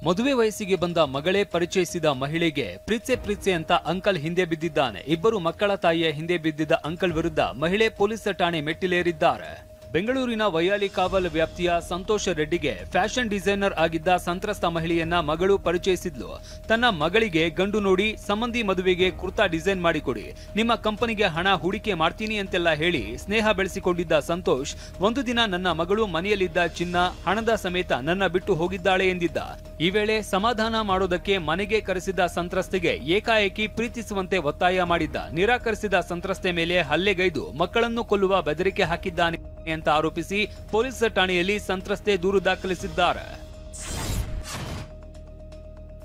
ಮದುವೆ ವಯಸ್ಸಿಗೆ ಬಂದ ಮಗಳೇ ಪರಿಚಯಿಸಿದ ಮಹಿಳೆಗೆ ಪ್ರೀತ್ಸೆ ಅಂತ ಅಂಕಲ್ ಹಿಂದೆ ಬಿದ್ದಿದ್ದಾನೆ. ಇಬ್ಬರು ಮಕ್ಕಳ ತಾಯಿಯ ಹಿಂದೆ ಬಿದ್ದಿದ್ದ ಅಂಕಲ್ ವಿರುದ್ಧ ಮಹಿಳೆ ಪೊಲೀಸ್ ಠಾಣೆ ಮೆಟ್ಟಿಲೇರಿದ್ದಾರೆ. ಬೆಂಗಳೂರಿನ ವೈಯಾಲಿ ಕಾವಲ್ ವ್ಯಾಪ್ತಿಯ ಸಂತೋಷ ರೆಡ್ಡಿಗೆ ಫ್ಯಾಷನ್ ಡಿಸೈನರ್ ಆಗಿದ್ದ ಸಂತ್ರಸ್ತ ಮಹಿಳೆಯನ್ನ ಮಗಳು ಪರಿಚಯಿಸಿದ್ಲು. ತನ್ನ ಮಗಳಿಗೆ ಗಂಡು ನೋಡಿ ಸಂಬಂಧಿ ಮದುವೆಗೆ ಕುರ್ತಾ ಡಿಸೈನ್ ಮಾಡಿಕೊಡಿ, ನಿಮ್ಮ ಕಂಪನಿಗೆ ಹಣ ಹೂಡಿಕೆ ಮಾಡ್ತೀನಿ ಅಂತೆಲ್ಲ ಹೇಳಿ ಸ್ನೇಹ ಬೆಳೆಸಿಕೊಂಡಿದ್ದ ಸಂತೋಷ್ ಒಂದು ದಿನ ನನ್ನ ಮಗಳು ಮನೆಯಲ್ಲಿದ್ದ ಚಿನ್ನ ಹಣದ ಸಮೇತ ನನ್ನ ಬಿಟ್ಟು ಹೋಗಿದ್ದಾಳೆ ಎಂದಿದ್ದ. ಈ ವೇಳೆ ಸಮಾಧಾನ ಮಾಡೋದಕ್ಕೆ ಮನೆಗೆ ಕರೆಸಿದ ಸಂತ್ರಸ್ತೆಗೆ ಏಕಾಏಕಿ ಪ್ರೀತಿಸುವಂತೆ ಒತ್ತಾಯ ಮಾಡಿದ್ದ. ನಿರಾಕರಿಸಿದ ಸಂತ್ರಸ್ತೆ ಮೇಲೆ ಹಲ್ಲೆಗೈದು ಮಕ್ಕಳನ್ನು ಕೊಲ್ಲುವ ಬೆದರಿಕೆ ಹಾಕಿದ್ದಾನೆ ಅಂತ ಆರೋಪಿಸಿ ಪೊಲೀಸ್ ಠಾಣೆಯಲ್ಲಿ ಸಂತ್ರಸ್ತೆ ದೂರು ದಾಖಲಿಸಿದ್ದಾರೆ.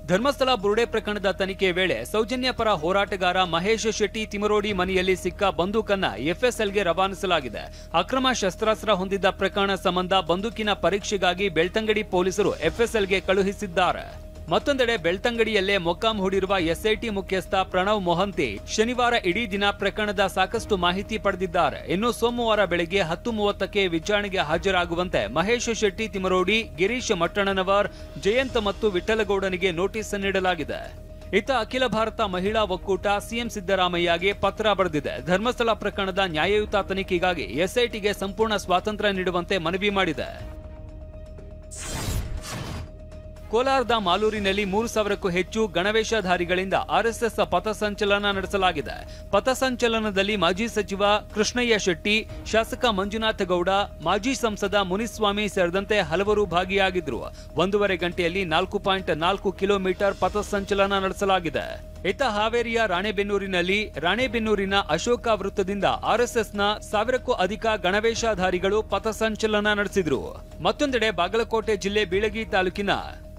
ಧರ್ಮಸ್ಥಳ ಬುರುಡೆ ಪ್ರಕರಣದ ತನಿಖೆ ವೇಳೆ ಸೌಜನ್ಯ ಪರ ಹೋರಾಟಗಾರ ಮಹೇಶ್ ಶೆಟ್ಟಿ ತಿಮರೋಡಿ ಮನೆಯಲ್ಲಿ ಸಿಕ್ಕ ಬಂದೂಕನ್ನ ಎಫ್ಎಸ್ಎಲ್ಗೆ ರವಾನಿಸಲಾಗಿದೆ. ಅಕ್ರಮ ಶಸ್ತ್ರಾಸ್ತ್ರ ಹೊಂದಿದ್ದ ಪ್ರಕರಣ ಸಂಬಂಧ ಬಂದೂಕಿನ ಪರೀಕ್ಷೆಗಾಗಿ ಬೆಳ್ತಂಗಡಿ ಪೊಲೀಸರು ಎಫ್ಎಸ್ಎಲ್ಗೆ ಕಳುಹಿಸಿದ್ದಾರೆ. ಮತ್ತೊಂದೆಡೆ ಬೆಳ್ತಂಗಡಿಯಲ್ಲೇ ಮೊಕ್ಕಾಂ ಹೂಡಿರುವ ಎಸ್ಐಟಿ ಮುಖ್ಯಸ್ಥ ಪ್ರಣವ್ ಮೊಹಂತಿ ಶನಿವಾರ ಇಡೀ ದಿನ ಪ್ರಕರಣದ ಸಾಕಷ್ಟು ಮಾಹಿತಿ ಪಡೆದಿದ್ದಾರೆ. ಇನ್ನು ಸೋಮವಾರ ಬೆಳಗ್ಗೆ 10:30ಕ್ಕೆ ವಿಚಾರಣೆಗೆ ಹಾಜರಾಗುವಂತೆ ಮಹೇಶ್ ಶೆಟ್ಟಿ ತಿಮರೋಡಿ, ಗಿರೀಶ್ ಮಟ್ಟಣ್ಣನವರ್, ಜಯಂತ್ ಮತ್ತು ವಿಠಲಗೌಡನಿಗೆ ನೋಟಿಸ್ ನೀಡಲಾಗಿದೆ. ಇತ್ತ ಅಖಿಲ ಭಾರತ ಮಹಿಳಾ ಒಕ್ಕೂಟ ಸಿಎಂ ಸಿದ್ದರಾಮಯ್ಯಗೆ ಪತ್ರ ಬರೆದಿದೆ. ಧರ್ಮಸ್ಥಳ ಪ್ರಕರಣದ ನ್ಯಾಯಯುತ ತನಿಖೆಗಾಗಿ ಎಸ್ಐಟಿಗೆ ಸಂಪೂರ್ಣ ಸ್ವಾತಂತ್ರ್ಯ ನೀಡುವಂತೆ ಮನವಿ ಮಾಡಿದೆ. ಕೋಲಾರದ ಮಾಲೂರಿನಲ್ಲಿ 3,000ಕ್ಕೂ ಹೆಚ್ಚು ಗಣವೇಷಧಾರಿಗಳಿಂದ ಆರ್ಎಸ್ಎಸ್ ಪಥಸಂಚಲನ ನಡೆಸಲಾಗಿದೆ. ಪಥಸಂಚಲನದಲ್ಲಿ ಮಾಜಿ ಸಚಿವ ಕೃಷ್ಣಯ್ಯ ಶೆಟ್ಟಿ, ಶಾಸಕ ಮಂಜುನಾಥ ಗೌಡ, ಮಾಜಿ ಸಂಸದ ಮುನಿಸ್ವಾಮಿ ಸೇರಿದಂತೆ ಹಲವರು ಭಾಗಿಯಾಗಿದ್ದರು. 1.5 ಗಂಟೆಯಲ್ಲಿ 4.4 ಕಿಲೋಮೀಟರ್ ಪಥಸಂಚಲನ ನಡೆಸಲಾಗಿದೆ. ಇತ್ತ ಹಾವೇರಿಯ ರಾಣೆಬೆನ್ನೂರಿನ ಅಶೋಕ ವೃತ್ತದಿಂದ ಆರ್ಎಸ್ಎಸ್ನ 1,000ಕ್ಕೂ ಅಧಿಕ ಗಣವೇಷಧಾರಿಗಳು ಪಥಸಂಚಲನ ನಡೆಸಿದ್ರು. ಮತ್ತೊಂದೆಡೆ ಬಾಗಲಕೋಟೆ ಜಿಲ್ಲೆ ಬೀಳಗಿ ತಾಲೂಕಿನ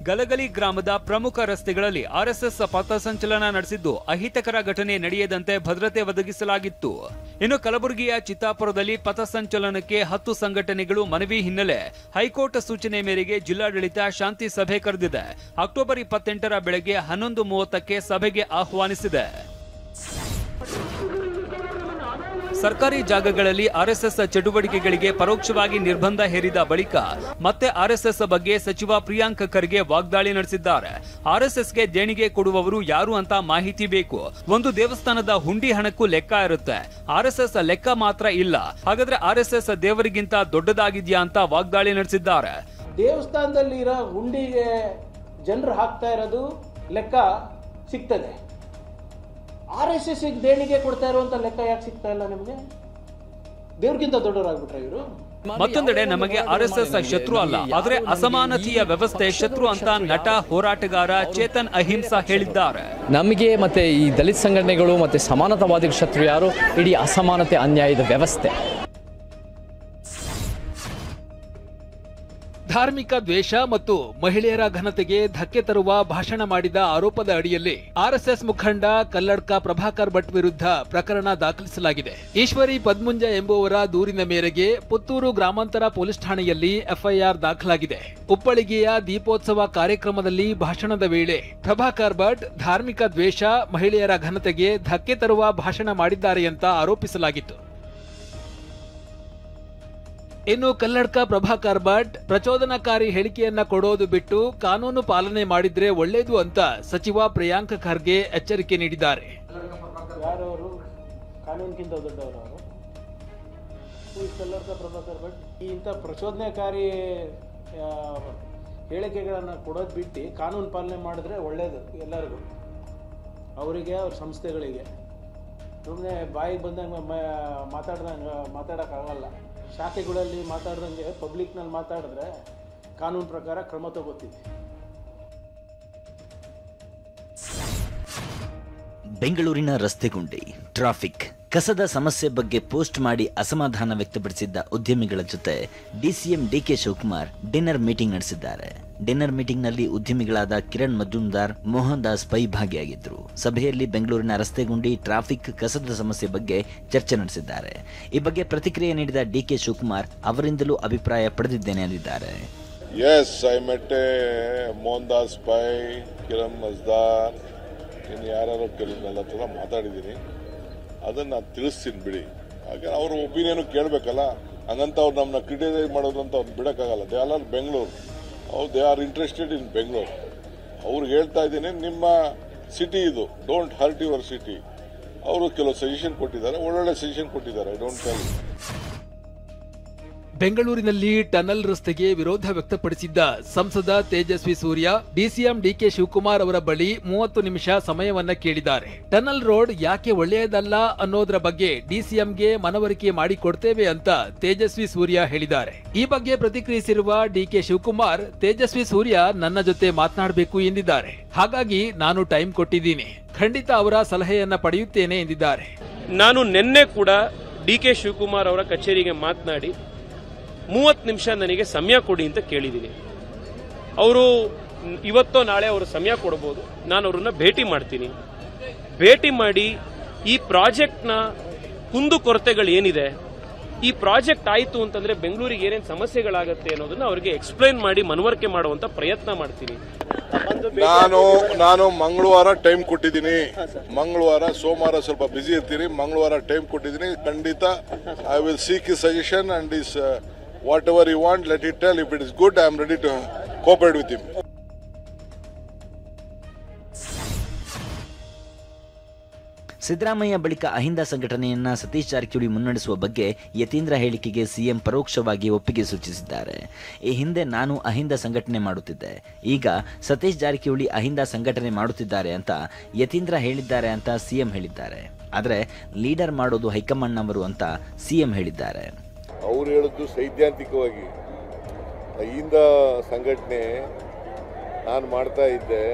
ಗಲಗಲಿ ಗ್ರಾಮದ ಪ್ರಮುಖ ರಸ್ತೆಗಳಲ್ಲಿ ಆರ್ಎಸ್ಎಸ್ ಪಥಸಂಚಲನ ನಡೆಸಿದ್ದು ಅಹಿತಕರ ಘಟನೆ ನಡೆಯದಂತೆ ಭದ್ರತೆ ಒದಗಿಸಲಾಗಿತ್ತು. ಇನ್ನು ಕಲಬುರಗಿಯ ಚಿತ್ತಾಪುರದಲ್ಲಿ ಪಥಸಂಚಲನಕ್ಕೆ 10 ಸಂಘಟನೆಗಳು ಮನವಿ ಹಿನ್ನೆಲೆ ಹೈಕೋರ್ಟ್ ಸೂಚನೆ ಮೇರೆಗೆ ಜಿಲ್ಲಾಡಳಿತ ಶಾಂತಿ ಸಭೆ ಕರೆದಿದೆ. ಅಕ್ಟೋಬರ್ 28ರ ಬೆಳಗ್ಗೆ 11:30ಕ್ಕೆ ಸಭೆಗೆ ಆಹ್ವಾನಿಸಿದೆ. ಸರ್ಕಾರಿ ಜಾಗಗಳಲ್ಲಿ ಆರ್ಎಸ್ಎಸ್ ಚಟುವಟಿಕೆಗಳಿಗೆ ಪರೋಕ್ಷವಾಗಿ ನಿರ್ಬಂಧ ಹೇರಿದ ಬಳಿಕ ಮತ್ತೆ ಆರ್ಎಸ್ಎಸ್ ಬಗ್ಗೆ ಸಚಿವ ಪ್ರಿಯಾಂಕ್ ಖರ್ಗೆ ವಾಗ್ದಾಳಿ ನಡೆಸಿದ್ದಾರೆ. ಆರ್ಎಸ್ಎಸ್ಗೆ ದೇಣಿಗೆ ಕೊಡುವವರು ಯಾರು ಅಂತ ಮಾಹಿತಿ ಬೇಕು. ಒಂದು ದೇವಸ್ಥಾನದ ಹುಂಡಿ ಹಣಕ್ಕೂ ಲೆಕ್ಕ ಇರುತ್ತೆ, ಆರ್ಎಸ್ಎಸ್ ಲೆಕ್ಕ ಮಾತ್ರ ಇಲ್ಲ. ಹಾಗಾದ್ರೆ ಆರ್ಎಸ್ಎಸ್ ದೇವರಿಗಿಂತ ದೊಡ್ಡದಾಗಿದ್ಯಾ ಅಂತ ವಾಗ್ದಾಳಿ ನಡೆಸಿದ್ದಾರೆ. ದೇವಸ್ಥಾನದಲ್ಲಿ ಇರೋ ಹುಂಡಿಗೆ ಜನರು ಹಾಕ್ತಾ ಇರೋದು ಲೆಕ್ಕ ಸಿಗ್ತದೆ, ಆರ್ಎಸ್ಎಸ್ ದೇಣಿಗೆ ಕೊಡ್ತಾ ಇರುವಂತ ಲೆಕ್ಕ ಯಾಕೆ ಸಿಗ್ತಾ ಇಲ್ಲ ನಿಮಗೆ? ದೇವ್ರಿಗಿಂತ ದೊಡ್ಡವರಾಗ್ಬಿಟ್ರೆ ಇವರು. ಮತ್ತೊಂದೆಡೆ ನಮಗೆ ಆರ್ಎಸ್ಎಸ್ ಶತ್ರು ಅಲ್ಲ, ಆದ್ರೆ ಅಸಮಾನತೆಯ ವ್ಯವಸ್ಥೆ ಶತ್ರು ಅಂತ ನಟ ಹೋರಾಟಗಾರ ಚೇತನ್ ಅಹಿಂಸಾ ಹೇಳಿದ್ದಾರೆ. ನಮಗೆ ಮತ್ತೆ ಈ ದಲಿತ ಸಂಘಟನೆಗಳು ಮತ್ತೆ ಸಮಾನತಾವಾದಿ ಶತ್ರು ಯಾರು? ಇಡೀ ಅಸಮಾನತೆ ಅನ್ಯಾಯದ ವ್ಯವಸ್ಥೆ. ಧಾರ್ಮಿಕ ದ್ವೇಷ ಮತ್ತು ಮಹಿಳೆಯರ ಘನತೆಗೆ ಧಕ್ಕೆ ತರುವ ಭಾಷಣ ಮಾಡಿದ ಆರೋಪದ ಅಡಿಯಲ್ಲಿ ಆರ್ಎಸ್ಎಸ್ ಮುಖಂಡ ಕಲ್ಲಡ್ಕ ಪ್ರಭಾಕರ್ ಭಟ್ ವಿರುದ್ಧ ಪ್ರಕರಣ ದಾಖಲಿಸಲಾಗಿದೆ. ಈಶ್ವರಿ ಪದ್ಮುಂಜ ಎಂಬುವರ ದೂರಿನ ಮೇರೆಗೆ ಪುತ್ತೂರು ಗ್ರಾಮಾಂತರ ಪೊಲೀಸ್ ಠಾಣೆಯಲ್ಲಿ ಎಫ್ಐಆರ್ ದಾಖಲಾಗಿದೆ. ಉಪ್ಪಳಿಗೆಯ ದೀಪೋತ್ಸವ ಕಾರ್ಯಕ್ರಮದಲ್ಲಿ ಭಾಷಣದ ವೇಳೆ ಪ್ರಭಾಕರ್ ಭಟ್ ಧಾರ್ಮಿಕ ದ್ವೇಷ, ಮಹಿಳೆಯರ ಘನತೆಗೆ ಧಕ್ಕೆ ತರುವ ಭಾಷಣ ಮಾಡಿದ್ದಾರೆ ಅಂತ ಆರೋಪಿಸಲಾಗಿತ್ತು. ಇನ್ನು ಕಲ್ಲಡ್ಕ ಪ್ರಭಾಕರ್ ಭಟ್ ಪ್ರಚೋದನಕಾರಿ ಹೇಳಿಕೆಯನ್ನ ಕೊಡೋದು ಬಿಟ್ಟು ಕಾನೂನು ಪಾಲನೆ ಮಾಡಿದ್ರೆ ಒಳ್ಳೇದು ಅಂತ ಸಚಿವ ಪ್ರಿಯಾಂಕ್ ಖರ್ಗೆ ಎಚ್ಚರಿಕೆ ನೀಡಿದ್ದಾರೆ. ಯಾರವರು ಕಾನೂನಿಗಿಂತ ದೊಡ್ಡವರು? ಕಲ್ಲಡ್ಕ ಪ್ರಭಾಕರ್ ಭಟ್ ಇಂಥ ಪ್ರಚೋದನಕಾರಿ ಹೇಳಿಕೆಗಳನ್ನು ಕೊಡೋದು ಬಿಟ್ಟು ಕಾನೂನು ಪಾಲನೆ ಮಾಡಿದ್ರೆ ಒಳ್ಳೇದು ಎಲ್ಲರಿಗೂ, ಅವರಿಗೆ ಅವ್ರ ಸಂಸ್ಥೆಗಳಿಗೆ. ಸುಮ್ಮನೆ ಬಾಯಿಗೆ ಬಂದಂಗೆ ಮಾತಾಡೋಕ್ಕಾಗಲ್ಲ. ಶಾಖೆಗಳಲ್ಲಿ ಮಾತಾಡ್ದಂಗೆ ಪಬ್ಲಿಕ್ನಲ್ಲಿ ಮಾತಾಡಿದ್ರೆ ಕಾನೂನು ಪ್ರಕಾರ ಕ್ರಮ ತಗೋತೀವಿ. ಬೆಂಗಳೂರಿನ ರಸ್ತೆ ಗುಂಡಿ, ಟ್ರಾಫಿಕ್, ಕಸದ ಸಮಸ್ಯೆ ಬಗ್ಗೆ ಪೋಸ್ಟ್ ಮಾಡಿ ಅಸಮಾಧಾನ ವ್ಯಕ್ತಪಡಿಸಿದ್ದ ಉದ್ಯಮಿಗಳ ಜೊತೆ DCM DK Shivakumar dinner meeting ನಡೆಸಿದ್ದಾರೆ. ಡಿನ್ನರ್ ಮೀಟಿಂಗ್ನಲ್ಲಿ ಉದ್ಯಮಿಗಳಾದ ಕಿರಣ್ ಮಜುಮ್ದಾರ್, ಮೋಹನ್ ದಾಸ್ ಪೈ ಭಾಗಿಯಾಗಿದ್ದರು. ಸಭೆಯಲ್ಲಿ ಬೆಂಗಳೂರಿನ ರಸ್ತೆ ಗುಂಡಿ, ಟ್ರಾಫಿಕ್, ಕಸದ ಸಮಸ್ಯೆ ಬಗ್ಗೆ ಚರ್ಚೆ ನಡೆಸಿದ್ದಾರೆ. ಈ ಬಗ್ಗೆ ಪ್ರತಿಕ್ರಿಯೆ ನೀಡಿದ ಡಿಕೆ ಶಿವಕುಮಾರ್ ಅವರಿಂದಲೂ ಅಭಿಪ್ರಾಯ ಪಡೆದಿದ್ದೇನೆ ಎಂದಿದ್ದಾರೆ. Yes, I met Mohan Das Pai, Kiran Mazumdar, ಇನ್ನು ಯಾರು ಕೆಲವನ್ನೆಲ್ಲ ಥರ ಮಾತಾಡಿದ್ದೀನಿ. ಅದನ್ನು ನಾನು ತಿಳಿಸ್ತೀನಿ ಬಿಡಿ. ಹಾಗೆ ಅವ್ರ ಒಪಿನಿಯನ್ ಕೇಳಬೇಕಲ್ಲ. ಹಂಗಂತ ಅವ್ರು ನಮ್ಮನ್ನ ಕ್ರಿಟಿಸೈಸ್ ಮಾಡೋದು ಅಂತ ಅವ್ರು ಬಿಡೋಕ್ಕಾಗಲ್ಲ. They are Bengaluru. They are interested in Bengaluru. ಅವ್ರಿಗೆ ಹೇಳ್ತಾ ಇದ್ದೀನಿ, ನಿಮ್ಮ ಸಿಟಿ ಇದು, ಡೋಂಟ್ ಹರ್ಟ್ ಯುವರ್ ಸಿಟಿ. ಅವರು ಕೆಲವು ಸಜೆಷನ್ ಕೊಟ್ಟಿದ್ದಾರೆ, ಒಳ್ಳೊಳ್ಳೆ ಸಜೆಷನ್ ಕೊಟ್ಟಿದ್ದಾರೆ. I don't tell. ಬೆಂಗಳೂರಿನಲ್ಲಿ ಟನಲ್ ರಸ್ತೆಗೆ ವಿರೋಧ ವ್ಯಕ್ತಪಡಿಸಿದ್ದ ಸಂಸದ ತೇಜಸ್ವಿ ಸೂರ್ಯ ಡಿಸಿಎಂ ಡಿಕೆ ಶಿವಕುಮಾರ್ ಅವರ ಬಳಿ 30 ನಿಮಿಷ ಸಮಯವನ್ನ ಕೇಳಿದ್ದಾರೆ. ಟನಲ್ ರೋಡ್ ಯಾಕೆ ಒಳ್ಳೆಯದಲ್ಲ ಅನ್ನೋದರ ಬಗ್ಗೆ ಡಿಸಿಎಂಗೆ ಮನವರಿಕೆ ಮಾಡಿಕೊಡ್ತೇವೆ ಅಂತ ತೇಜಸ್ವಿ ಸೂರ್ಯ ಹೇಳಿದ್ದಾರೆ. ಈ ಬಗ್ಗೆ ಪ್ರತಿಕ್ರಿಯಿಸಿರುವ ಡಿಕೆ ಶಿವಕುಮಾರ್, ತೇಜಸ್ವಿ ಸೂರ್ಯ ನನ್ನ ಜೊತೆ ಮಾತನಾಡಬೇಕು ಎಂದಿದ್ದಾರೆ. ಹಾಗಾಗಿ ನಾನು ಟೈಮ್ ಕೊಟ್ಟಿದ್ದೀನಿ, ಖಂಡಿತ ಅವರ ಸಲಹೆಯನ್ನ ಪಡೆಯುತ್ತೇನೆ ಎಂದಿದ್ದಾರೆ. ನಾನು ನಿನ್ನೆ ಕೂಡ ಡಿಕೆ ಶಿವಕುಮಾರ್ ಅವರ ಕಚೇರಿಗೆ ಮಾತನಾಡಿ 30 ನಿಮಿಷ ನನಗೆ ಸಮಯ ಕೊಡಿ ಅಂತ ಕೇಳಿದ್ದೀನಿ. ಅವರು ಇವತ್ತೋ ನಾಳೆ ಅವರು ಸಮಯ ಕೊಡಬಹುದು. ನಾನು ಅವರನ್ನ ಭೇಟಿ ಮಾಡ್ತೀನಿ. ಭೇಟಿ ಮಾಡಿ ಈ ಪ್ರಾಜೆಕ್ಟ್ನ ಕುಂದುಕೊರತೆಗಳು ಏನಿದೆ, ಈ ಪ್ರಾಜೆಕ್ಟ್ ಆಯಿತು ಅಂತಂದ್ರೆ ಬೆಂಗಳೂರಿಗೆ ಏನೇನು ಸಮಸ್ಯೆಗಳಾಗುತ್ತೆ ಅನ್ನೋದನ್ನ ಅವರಿಗೆ ಎಕ್ಸ್ಪ್ಲೈನ್ ಮಾಡಿ ಮನವರಿಕೆ ಮಾಡುವಂತ ಪ್ರಯತ್ನ ಮಾಡ್ತೀನಿ. ನಾನು ಮಂಗಳವಾರ ಟೈಮ್ ಕೊಟ್ಟಿದ್ದೀನಿ. ಸೋಮವಾರ ಸ್ವಲ್ಪ ಬಿಸಿ ಇರ್ತೀನಿ. ಮಂಗಳವಾರ ಟೈಮ್ ಕೊಟ್ಟಿದ್ದೀನಿ. ಖಂಡಿತ I will seek his suggestion and is whatever you want, let it tell. If it is good, I am ready to cooperate with him. Siddaramaiah ಬಳಿಕ ಅಹಿಂದ ಸಂಘಟನೆಯನ್ನ ಸತೀಶ್ ಜಾರಕಿಹೊಳಿ ಮುನ್ನಡೆಸುವ ಬಗ್ಗೆ ಯತೀಂದ್ರ ಹೇಳಿಕೆಗೆ ಸಿಎಂ ಪರೋಕ್ಷವಾಗಿ ಒಪ್ಪಿಗೆ ಸೂಚಿಸಿದ್ದಾರೆ. ಈ ಹಿಂದೆ ನಾನು ಅಹಿಂದ ಸಂಘಟನೆ ಮಾಡುತ್ತಿದ್ದೆ, ಈಗ ಸತೀಶ್ ಜಾರಕಿಹೊಳಿ ಅಹಿಂದ ಸಂಘಟನೆ ಮಾಡುತ್ತಿದ್ದಾರೆ ಅಂತ ಯತೀಂದ್ರ ಹೇಳಿದ್ದಾರೆ ಅಂತ ಸಿಎಂ ಹೇಳಿದ್ದಾರೆ. ಆದರೆ ಲೀಡರ್ ಮಾಡೋದು ಹೈಕಮಾಂಡ್ನವರು ಅಂತ ಸಿಎಂ ಹೇಳಿದ್ದಾರೆ. ಅವ್ರು ಹೇಳಿದ್ದು ಸೈದ್ಧಾಂತಿಕವಾಗಿ ಅಹಿಂದ ಸಂಘಟನೆ ನಾನು ಮಾಡ್ತಾ ಇದ್ದೆ,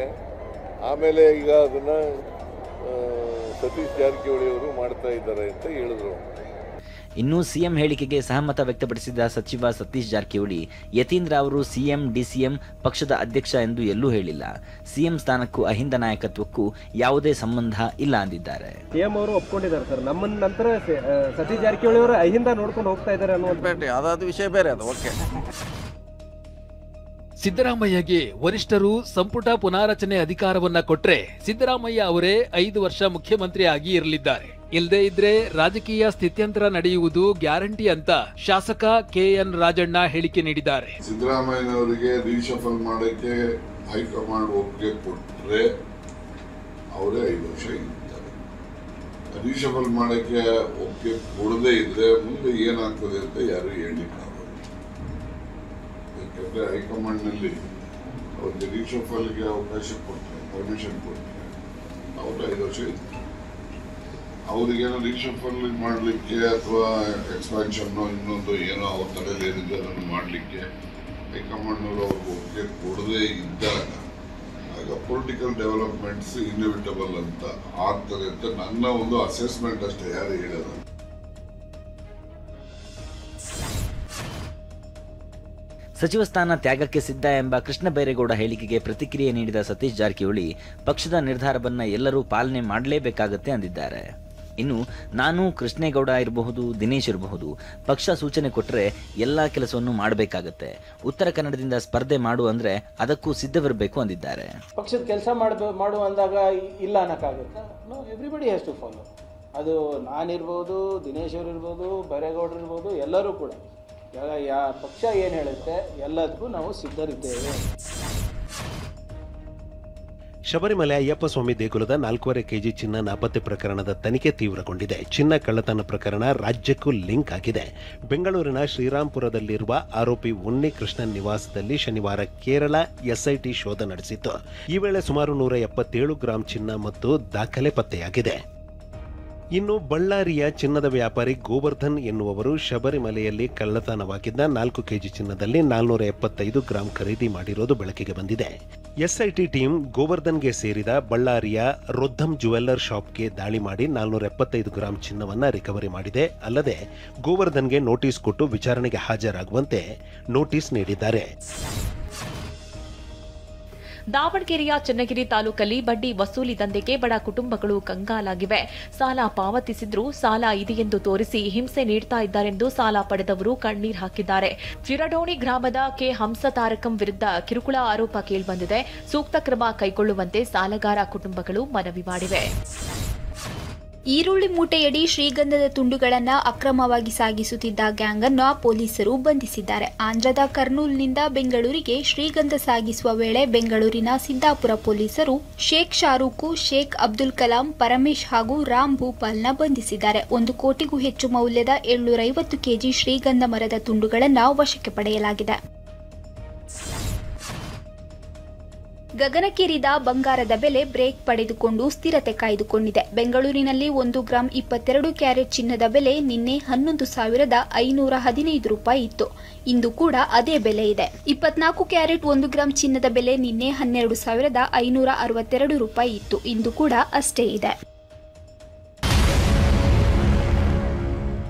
ಆಮೇಲೆ ಈಗ ಅದನ್ನ ಸತೀಶ್ ಜಾರಕಿಹೊಳಿ ಅವರು ಮಾಡ್ತಾ ಇದ್ದಾರೆ ಅಂತ ಹೇಳಿದ್ರು. ಇನ್ನು ಸಿಎಂ ಹೇಳಿಕೆಗೆ ಸಹಮತ ವ್ಯಕ್ತಪಡಿಸಿದ ಸಚಿವ ಸತೀಶ್ ಜಾರಕಿಹೊಳಿ, ಯತೀಂದ್ರ ಅವರು ಸಿಎಂ ಡಿಸಿಎಂ ಪಕ್ಷದ ಅಧ್ಯಕ್ಷ ಎಂದು ಎಲ್ಲೂ ಹೇಳಿಲ್ಲ. ಸಿಎಂ ಸ್ಥಾನಕ್ಕೂ ಅಹಿಂದ ನಾಯಕತ್ವಕ್ಕೂ ಯಾವುದೇ ಸಂಬಂಧ ಇಲ್ಲ ಅಂದಿದ್ದಾರೆ. ಸಿಎಂ ಅವರು ಒಪ್ಕೊಂಡಿದ್ದಾರೆ ಸರ್. ನಮ್ಮ ನಂತರ ಸತೀಶ್ ಜಾರಕಿಹೊಳಿ ಅವರು ಅಹಿಂದ ನೋಡ್ಕೊಂಡು ಹೋಗ್ತಾ ಇದ್ದಾರೆ ಅನ್ನೋದು ಅದಾದ ವಿಷಯ ಬೇರೆ ಅದು. ಓಕೆ. ಸಿದ್ದರಾಮಯ್ಯಗೆ ವರಿಷ್ಠರು ಸಂಪುಟ ಪುನಾರಚನೆ ಅಧಿಕಾರವನ್ನ ಕೊಟ್ರೆ ಸಿದ್ದರಾಮಯ್ಯ ಅವರೇ 5 ವರ್ಷ ಮುಖ್ಯಮಂತ್ರಿ ಆಗಿ ಇರಲಿದ್ದಾರೆ. ಇಲ್ಲದೇ ಇದ್ರೆ ರಾಜಕೀಯ ಸ್ಥಿತ್ಯಂತರ ನಡೆಯುವುದು ಗ್ಯಾರಂಟಿ ಅಂತ ಶಾಸಕ ಕೆಎನ್ ರಾಜಣ್ಣ ಹೇಳಿಕೆ ನೀಡಿದ್ದಾರೆ. ಸಿದ್ದರಾಮಯ್ಯನವರಿಗೆ ರೀಶಫಲ್ ಮಾಡಕ್ಕೆ ಹೈಕಮಾಂಡ್ ಒಪ್ಪಿಗೆ ಕೊಟ್ಟರೆ ಅವರೇ 5 ವರ್ಷ ಇರ್ತಾರೆ. ರೀಶಫಲ್ ಮಾಡಕ್ಕೆ ಒಪ್ಪಿಗೆ ಕೊಡದೇ ಇದ್ರೆ ಮುಂದೆ ಏನಾಗ್ತದೆ ಅಂತ ಯಾರು ಹೇಳಿಕ್ಕಾಗಲ್ಲ. ಯಾಕಂದ್ರೆ ಹೈಕಮಾಂಡ್ ನಲ್ಲಿ ಅವ್ರಿಗೆ ರೀಶಫಲ್ಗೆ ಅವಕಾಶ ಕೊಟ್ಟರೆ, ಪರ್ಮಿಷನ್ ಕೊಟ್ಟರೆ ಅವರು 5 ವರ್ಷ ಇರ್ತಾರೆ. ಅವ್ರಿಗೇನೋ ರೀಶಫಲ್ ಮಾಡಲಿಕ್ಕೆ ಅಥವಾ ಎಕ್ಸ್ಪಾನ್ಷನ್ ಇನ್ನೊಂದು ಏನೋ ಅವ್ರ ತಲೆಯಲ್ಲಿ ಏನಿದೆ ಅದನ್ನು ಮಾಡಲಿಕ್ಕೆ ಹೈಕಮಾಂಡ್ನವರು ಅವ್ರಿಗೆ ಒಪ್ಪಿಗೆ ಕೊಡದೇ ಇದ್ದಾಗ ಆಗ ಪೊಲಿಟಿಕಲ್ ಡೆವಲಪ್ಮೆಂಟ್ಸ್ ಇನ್ಎವಿಟಬಲ್ ಅಂತ ಆಗ್ತದೆ ಅಂತ ನನ್ನ ಒಂದು ಅಸೆಸ್ಮೆಂಟ್ ಅಷ್ಟೇ, ಯಾರು ಹೇಳೋದು. ಸಚಿವ ಸ್ಥಾನ ತ್ಯಾಗಕ್ಕೆ ಸಿದ್ಧ ಎಂಬ ಕೃಷ್ಣ ಬೈರೇಗೌಡ ಹೇಳಿಕೆಗೆ ಪ್ರತಿಕ್ರಿಯೆ ನೀಡಿದ ಸತೀಶ್ ಜಾರಕಿಹೊಳಿ, ಪಕ್ಷದ ನಿರ್ಧಾರವನ್ನ ಎಲ್ಲರೂ ಪಾಲನೆ ಮಾಡಲೇಬೇಕಾಗತ್ತೆ ಅಂದಿದ್ದಾರೆ. ಇನ್ನು ನಾನು ಕೃಷ್ಣೇಗೌಡ ಇರಬಹುದು, ದಿನೇಶ್ ಇರಬಹುದು, ಪಕ್ಷ ಸೂಚನೆ ಕೊಟ್ಟರೆ ಎಲ್ಲ ಕೆಲಸವನ್ನು ಮಾಡಬೇಕಾಗತ್ತೆ. ಉತ್ತರ ಕನ್ನಡದಿಂದ ಸ್ಪರ್ಧೆ ಮಾಡು ಅಂದ್ರೆ ಅದಕ್ಕೂ ಸಿದ್ಧವಿರಬೇಕು ಅಂದಿದ್ದಾರೆ. ಪಕ್ಷದ ಕೆಲಸ ಮಾಡು ಅಂದಾಗ ಇಲ್ಲ ಅನ್ನಕ್ಕಾಗುತ್ತೆ? No, everybody has to follow. ಅದು ನಾನಿರ್ಬೋದು, ದಿನೇಶ್ ಅವರು ಇರ್ಬೋದು, ಬೈರೇಗೌಡರು ಇರ್ಬೋದು, ಎಲ್ಲರೂ ಕೂಡ ಪಕ್ಷ ಏನು ಹೇಳುತ್ತೆ ಎಲ್ಲದಕ್ಕೂ ನಾವು ಸಿದ್ಧರಿದ್ದೇವೆ. ಶಬರಿಮಲೆ ಅಯ್ಯಪ್ಪ ಸ್ವಾಮಿ ದೇಗುಲದ 4.5 kg ಚಿನ್ನ ನಾಪತ್ತೆ ಪ್ರಕರಣದ ತನಿಖೆ ತೀವ್ರಗೊಂಡಿದೆ. ಚಿನ್ನ ಕಳ್ಳತನ ಪ್ರಕರಣ ರಾಜ್ಯಕ್ಕೂ ಲಿಂಕ್ ಆಗಿದೆ. ಬೆಂಗಳೂರಿನ ಶ್ರೀರಾಂಪುರದಲ್ಲಿರುವ ಆರೋಪಿ ಉನ್ನಿ ಕೃಷ್ಣನ್ ನಿವಾಸದಲ್ಲಿ ಶನಿವಾರ ಕೇರಳ ಎಸ್ಐಟಿ ಶೋಧ ನಡೆಸಿತ್ತು. ಈ ವೇಳೆ ಸುಮಾರು 177 ಗ್ರಾಂ ಚಿನ್ನ ಮತ್ತು ದಾಖಲೆ ಪತ್ತೆಯಾಗಿದೆ. ಇನ್ನು ಬಳ್ಳಾರಿಯ ಚಿನ್ನದ ವ್ಯಾಪಾರಿ ಗೋವರ್ಧನ್ ಎನ್ನುವವರು ಶಬರಿಮಲೆಯಲ್ಲಿ ಕಳ್ಳತನವಾಗಿದ್ದ 4 kg ಚಿನ್ನದಲ್ಲಿ 475 ಗ್ರಾಂ ಖರೀದಿ ಮಾಡಿರೋದು ಬೆಳಕಿಗೆ ಬಂದಿದೆ. ಎಸ್ಐಟಿ ಟೀಮ್ ಗೋವರ್ಧನ್ಗೆ ಸೇರಿದ ಬಳ್ಳಾರಿಯ ರೊದ್ದಂ ಜುವೆಲ್ಲರ್ ಶಾಪ್ಗೆ ದಾಳಿ ಮಾಡಿ 475 ಗ್ರಾಂ ಚಿನ್ನವನ್ನ ರಿಕವರಿ ಮಾಡಿದೆ. ಅಲ್ಲದೆ ಗೋವರ್ಧನ್ಗೆ ನೋಟಿಸ್ ಕೊಟ್ಟು ವಿಚಾರಣೆಗೆ ಹಾಜರಾಗುವಂತೆ ನೋಟಿಸ್ ನೀಡಿದ್ದಾರೆ. ದಾವಣಗೆರೆಯ ಚನ್ನಗಿರಿ ತಾಲೂಕಲ್ಲಿ ಬಡ್ಡಿ ವಸೂಲಿ ದಂಧೆಗೆ ಬಡ ಕುಟುಂಬಗಳು ಕಂಗಾಲಾಗಿವೆ. ಸಾಲ ಪಾವತಿಸಿದ್ರೂ ಸಾಲ ಇದೆಯೆಂದು ತೋರಿಸಿ ಹಿಂಸೆ ನೀಡ್ತಾ ಇದ್ದಾರೆಂದು ಸಾಲ ಪಡೆದವರು ಕಣ್ಣೀರು ಹಾಕಿದ್ದಾರೆ. ಚಿರಡೋಣಿ ಗ್ರಾಮದ ಕೆ ಹಂಸತಾರಕಂ ವಿರುದ್ಧ ಕಿರುಕುಳ ಆರೋಪ ಕೇಳಿಬಂದಿದೆ. ಸೂಕ್ತ ಕ್ರಮ ಕೈಗೊಳ್ಳುವಂತೆ ಸಾಲಗಾರ ಕುಟುಂಬಗಳು ಮನವಿ ಮಾಡಿವೆ. ಈರುಳ್ಳಿ ಮೂಟೆಯಡಿ ಶ್ರೀಗಂಧದ ತುಂಡುಗಳನ್ನು ಅಕ್ರಮವಾಗಿ ಸಾಗಿಸುತ್ತಿದ್ದ ಗ್ಯಾಂಗ್ ಅನ್ನು ಪೊಲೀಸರು ಬಂಧಿಸಿದ್ದಾರೆ. ಆಂಧ್ರದ ಕರ್ನೂಲ್ನಿಂದ ಬೆಂಗಳೂರಿಗೆ ಶ್ರೀಗಂಧ ಸಾಗಿಸುವ ವೇಳೆ ಬೆಂಗಳೂರಿನ ಸಿದ್ದಾಪುರ ಪೊಲೀಸರು ಶೇಖ್ ಶಾರೂಖ್, ಶೇಖ್ ಅಬ್ದುಲ್ ಕಲಾಂ, ಪರಮೇಶ್ ಹಾಗೂ ರಾಮ್ ಭೂಪಾಲ್ನ ಬಂಧಿಸಿದ್ದಾರೆ. 1 ಕೋಟಿಗೂ ಹೆಚ್ಚು ಮೌಲ್ಯದ 750 ಕೆಜಿ ಶ್ರೀಗಂಧ ಮರದ ತುಂಡುಗಳನ್ನು ವಶಕ್ಕೆ ಪಡೆಯಲಾಗಿದೆ. ಗಗನಕ್ಕೇರಿದ ಬಂಗಾರದ ಬೆಲೆ ಬ್ರೇಕ್ ಪಡೆದುಕೊಂಡು ಸ್ಥಿರತೆ ಕಾಯ್ದುಕೊಂಡಿದೆ. ಬೆಂಗಳೂರಿನಲ್ಲಿ 1 ಗ್ರಾಂ 22 ಕ್ಯಾರೆಟ್ ಚಿನ್ನದ ಬೆಲೆ ನಿನ್ನೆ 11,515 ರೂಪಾಯಿ ಇತ್ತು. ಇಂದು ಕೂಡ ಅದೇ ಬೆಲೆ ಇದೆ. 24 ಕ್ಯಾರೆಟ್ 1 ಗ್ರಾಂ ಚಿನ್ನದ ಬೆಲೆ ನಿನ್ನೆ 12,562 ರೂಪಾಯಿ ಇತ್ತು. ಇಂದು ಕೂಡ ಅಷ್ಟೇ ಇದೆ.